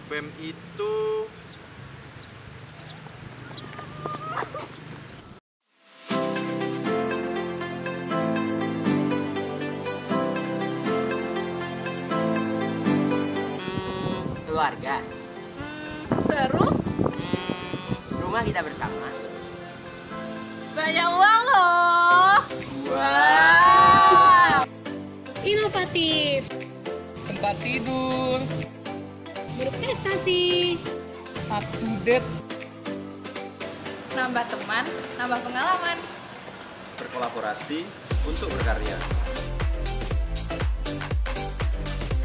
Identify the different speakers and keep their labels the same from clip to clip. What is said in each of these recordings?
Speaker 1: BEM itu
Speaker 2: keluarga.
Speaker 3: Seru?
Speaker 2: Rumah kita bersama.
Speaker 3: Banyak uang loh.
Speaker 2: Wow.
Speaker 4: Inovatif,
Speaker 5: Tempat tidur,
Speaker 4: berprestasi,
Speaker 5: up to date,
Speaker 3: Nambah teman, nambah pengalaman.
Speaker 1: berkolaborasi untuk berkarya.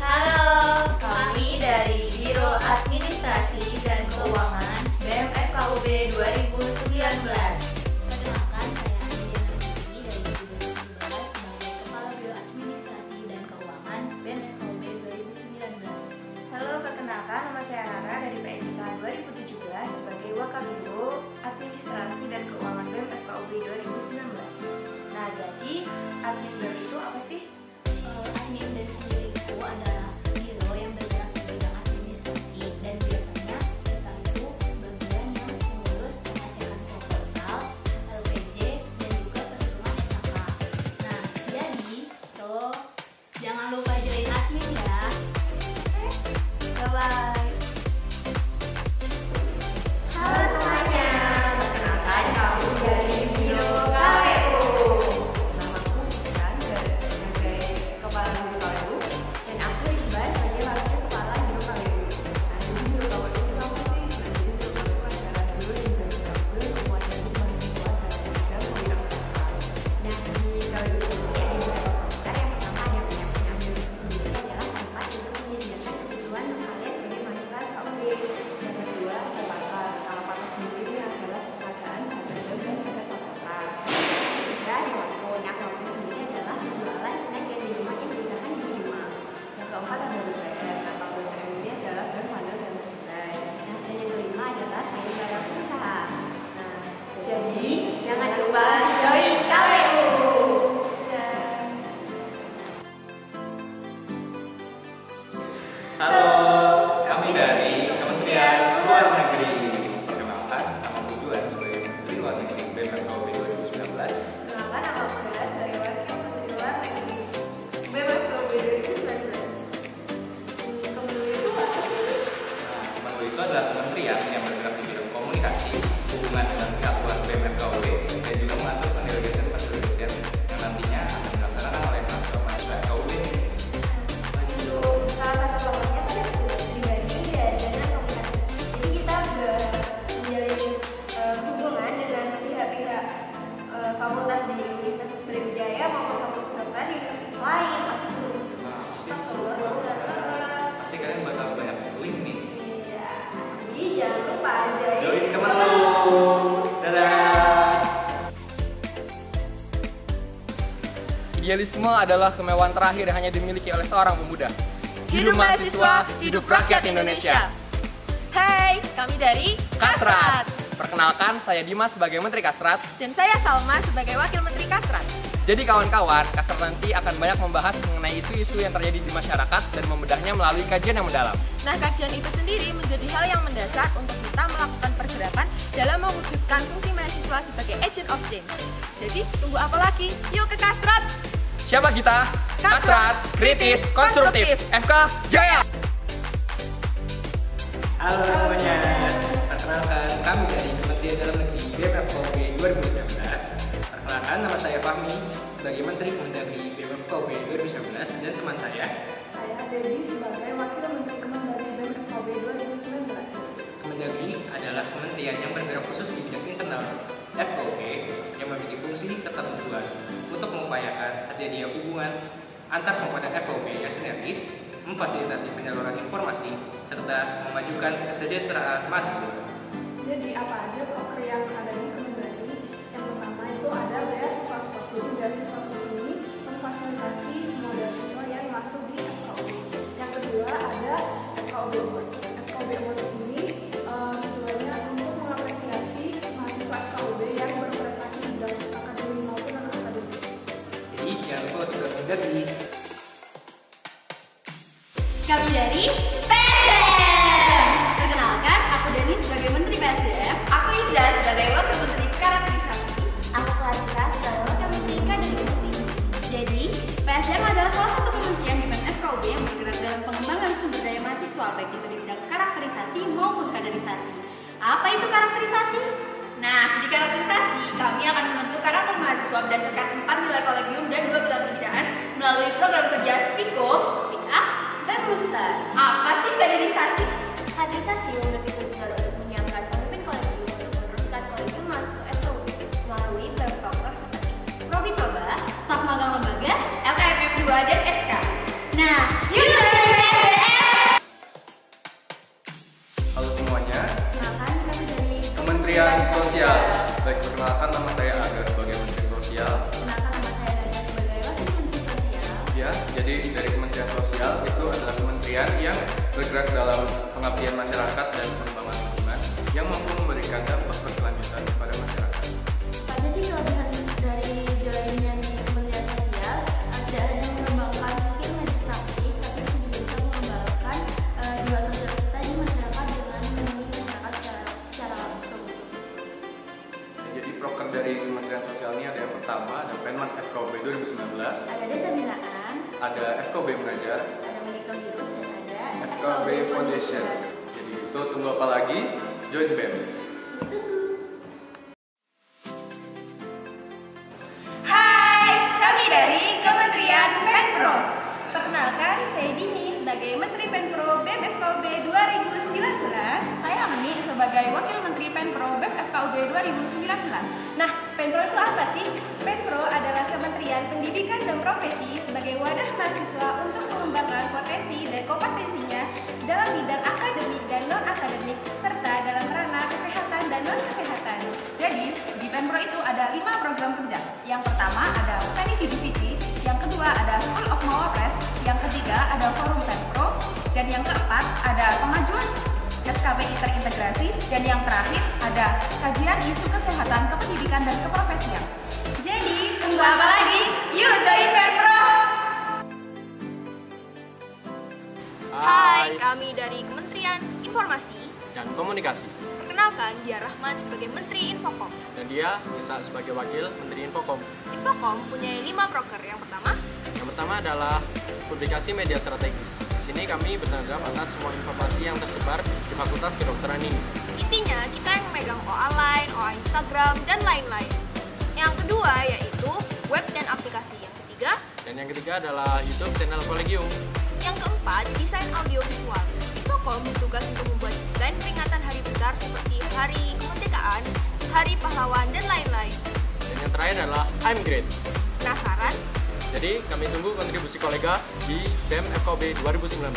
Speaker 6: Halo, kami dari Biro Administrasi dan Keuangan BEM FKUB 2019. Perkenalkan, saya Andiana Putri dari Biro 2017 sebagai Kepala Biro Administrasi dan Keuangan BEM FKUB 2019.
Speaker 7: Halo, perkenalkan nama saya Rara dari PSIK 2017 sebagai Wakabiro Administrasi dan Keuangan BEM FKUB 2019. Nah, jadi admin BEM itu apa sih?
Speaker 6: Admin BEM sendiri itu adalah biro yang bergerak di bidang administrasi, dan biasanya kita itu bagian yang mengurus pengecekan proposal, LPJ, dan juga perhitungan SHK. Nah, jadi jangan lupa join admin ya.
Speaker 7: Bye-bye. Halo semuanya, perkenalkan kami dari Biro KWU. Namaku Bukan sebagai Kepala Biro KWU dan aku Iqbal sebagai Wakil Kepala Biro KWU. Nah, jadi Biro KWU itu apa sih? Nah, jadi Biro KWU adalah biro yang bergabung semua dari mahasiswa dari bidang kewirausahaan. Nah, di KWU sendiri ada beberapa program. Yang pertama ada penyiapan ambil itu sendiri adalah tempat untuk menyediakan kebutuhan kalian sebagai mahasiswa KUB. Yang kedua ada Patas. Kalau Patas sendiri ini adalah pengadaan jaga dan jaga fakultas. Yang ketiga ada Wako. Nah, Wako sendiri adalah penjualan snack dan minuman yang digunakan di rumah. Yang keempat ada BPM. Nah, BPM ini adalah bahan panel dan merchandise. Nah, dan yang kelima adalah sayembara usaha. Nah, jadi jangan lupa join KWU.
Speaker 8: Halo, kami dari Kementerian Luar Negeri. Perkenalkan, nama tujuan sebagai Menteri Luar Negeri BEM FKUB 2019.
Speaker 7: Kenapa nama Bunda sebagai Wakil Menteri Luar Negeri BEM FKUB 2019? Kemenlu itu apa sih?
Speaker 8: Nah, Kemenlu itu adalah kementerian yang bergerak di bidang komunikasi, hubungan dengan pihak luar BEM FKUB, dan juga mengatur pendelegasian yang nantinya akan dilaksanakan oleh mahasiswa FKUB.
Speaker 7: Salah satu kelompoknya pada tugas pribadi dan dana komunikasi. Jadi kita menjalin hubungan dengan pihak-pihak fakultas di Universitas Brawijaya maupun fakultas kedokteran di universitas lain. Pasti seru.
Speaker 8: Pasti kalian bakal banyak link nih.
Speaker 7: Iya. Jadi jangan lupa
Speaker 8: Join Kemenlu. Dadah.
Speaker 5: Idealisme adalah kemewahan terakhir yang hanya dimiliki oleh seorang pemuda.
Speaker 3: Hidup mahasiswa, hidup rakyat Indonesia. Hai, kami dari
Speaker 5: Kastrat. Perkenalkan, saya Dimas sebagai Menteri Kastrat.
Speaker 3: Dan saya Salma sebagai Wakil Menteri Kastrat.
Speaker 5: Jadi kawan-kawan, Kastrat nanti akan banyak membahas mengenai isu-isu yang terjadi di masyarakat dan membedahnya melalui kajian yang mendalam.
Speaker 3: Nah, kajian itu sendiri menjadi hal yang mendasar untuk kita melakukan pergerakan dalam mewujudkan fungsi mahasiswa sebagai agent of change. Jadi, tunggu apa lagi? Yuk ke Kastrat!
Speaker 5: Siapa kita? Kastrat, kritis, konstruktif, FK Jaya!
Speaker 8: Halo semuanya, perkenalkan kami dari Kementerian Dalam Negeri BEM FKUB 2019. Perkenalkan, nama saya Fahmi sebagai Menteri Kemendagri BEM FKUB 2019 dan teman saya.
Speaker 7: Saya Dewi sebagai Wakil Menteri Kemendagri BEM FKUB 2019.
Speaker 8: Kemendagri adalah kementerian yang bergerak khusus di bidang internal FKUB yang memiliki fungsi serta tujuan untuk mengupayakan terjadinya hubungan antar komponen FKUB yang sinergis, memfasilitasi penyaluran informasi, serta memajukan kesejahteraan mahasiswa.
Speaker 7: Jadi apa aja proker yang ada di Kemendagri? Yang pertama itu ada beasiswa sport. Jadi beasiswa sport ini memfasilitasi semua beasiswa yang masuk di FKUB. Yang kedua ada FKUB Awards. FKUB Awards ini tujuannya untuk mengapresiasi mahasiswa FKUB yang berprestasi di bidang akademik maupun non akademik.
Speaker 8: Jadi jangan lupa untuk gabung dari
Speaker 6: Kami dari PSM. KSDM adalah salah satu kementerian di FKUB yang bergerak dalam pengembangan sumber daya mahasiswa, baik itu di bidang karakterisasi maupun kaderisasi. Apa itu karakterisasi? Nah, di karakterisasi, kami akan membentuk karakter mahasiswa berdasarkan 4 nilai kolegium dan 2 pilar pembinaan melalui program kerja SPIKO, Speak Up, dan Mustar. Apa sih kaderisasi?
Speaker 7: Kaderisasi memiliki tujuan untuk menyiapkan pemimpin kolegium untuk meneruskan kolegium mahasiswa FKUB melalui proker seperti Probi Proba,
Speaker 6: Staf magang lembaga, LKMM 2, dan SK. Nah, yuk kita
Speaker 9: Halo semuanya,
Speaker 6: kenalkan kami dari
Speaker 9: Kementerian Sosial. Baik, perkenalkan nama saya Aga sebagai Menteri Sosial.
Speaker 6: Kenalkan nama saya Nadia sebagai Wakil Menteri Sosial.
Speaker 9: Ya, jadi dari Kementerian Sosial itu adalah kementerian yang bergerak dalam pengabdian masyarakat dan pengembangan lingkungan yang mampu memberikan dampak berkelanjutan kepada masyarakat.
Speaker 6: Apa aja sih kelebihan dari joinnya di Kementerian Sosial? Ada yang mengembangkan skill medis praktis, tapi juga bisa mengembangkan jiwa sosial kita di masyarakat dengan menemui masyarakat secara langsung.
Speaker 9: Jadi proker dari Kementerian Sosial ini ada yang pertama, ada Penmas FKUB 2019,
Speaker 6: Ada desa binaan,
Speaker 9: ada FKUB Mengajar,
Speaker 6: ada medical heroes, dan ada
Speaker 9: FKUB Foundation. Jadi, tunggu apa lagi? Join BEM.
Speaker 3: Hai, kami dari Kementerian Penpro. Perkenalkan, saya Dini sebagai Menteri Penpro BEM FKUB 2019.
Speaker 6: Saya Ami sebagai Wakil Menteri Penpro BEM FKUB 2019.
Speaker 3: Nah, Penpro itu apa sih? Penpro adalah Kementerian Pendidikan dan Profesi sebagai wadah mahasiswa untuk mengembangkan potensi dan kompetensinya dalam bidang akademik dan non-akademik serta dalam ranah kesehatan dan non-kesehatan.
Speaker 6: Jadi, di Penpro itu ada 5 program kerja. Yang pertama ada Penny Vidiviti, yang kedua ada School of Mawapres, yang ketiga ada Forum Penpro, dan yang keempat ada pengajuan SKBI terintegrasi, dan yang terakhir ada kajian isu kesehatan, kependidikan, dan keprofesian.
Speaker 3: Jadi, tunggu apa lagi? Yuk join Penpro! Hai, kami dari Kementerian Informasi.
Speaker 5: Dan komunikasi.
Speaker 3: Perkenalkan, dia Rahman sebagai Menteri Infokom.
Speaker 5: Dan dia Nisa sebagai Wakil Menteri Infokom.
Speaker 3: Infokom punya 5 proker. Yang pertama
Speaker 5: adalah publikasi media strategis. Di sini kami bertanggung jawab atas semua informasi yang tersebar di Fakultas Kedokteran ini.
Speaker 3: intinya kita yang memegang OA Line, OA Instagram, dan lain-lain. Yang kedua yaitu web dan aplikasi.
Speaker 5: Yang ketiga adalah YouTube channel Kolegium.
Speaker 3: Yang keempat, desain audiovisual. Infokom bertugas untuk membuat desain peringatan hari besar seperti Hari Kemerdekaan, Hari Pahlawan, dan lain-lain.
Speaker 5: Dan yang terakhir adalah I'm Great.
Speaker 3: Penasaran?
Speaker 5: Jadi kami tunggu kontribusi kolega di BEM FKUB 2019.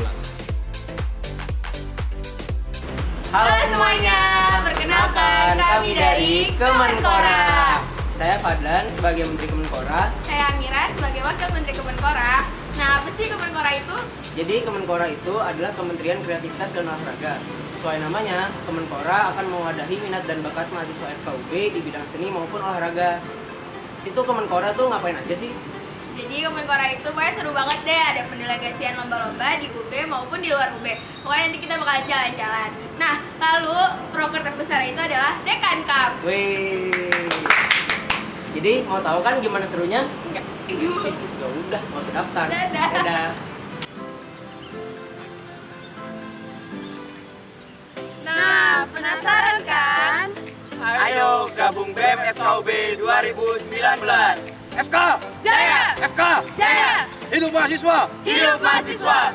Speaker 2: Halo semuanya, perkenalkan kami dari Kemenpora. Saya Fadlan sebagai Menteri Kemenpora.
Speaker 6: Saya Amira sebagai Wakil Menteri Kemenpora. Nah, apa sih Kemenpora itu?
Speaker 2: Jadi Kemenpora itu adalah Kementerian Kreativitas dan Olahraga. Sesuai namanya, Kemenpora akan mewadahi minat dan bakat mahasiswa FKUB di bidang seni maupun olahraga. Itu Kemenpora tuh ngapain aja sih?
Speaker 6: Jadi Kemenpora itu pokoknya seru banget deh, ada pendelegasian lomba-lomba di UB maupun di luar UB. Pokoknya nanti kita bakal jalan-jalan. Nah, lalu proker terbesar itu adalah Dekan Cup.
Speaker 2: Wih. Jadi mau tahu kan gimana serunya? Enggak. Ya udah, mau usah daftar.
Speaker 6: Dadah.
Speaker 3: Nah, penasaran kan?
Speaker 1: Ayo gabung BEM FKUB 2019.
Speaker 10: FK!
Speaker 3: Jaya!
Speaker 10: FK!
Speaker 3: Jaya!
Speaker 10: Hidup mahasiswa!
Speaker 3: Hidup mahasiswa!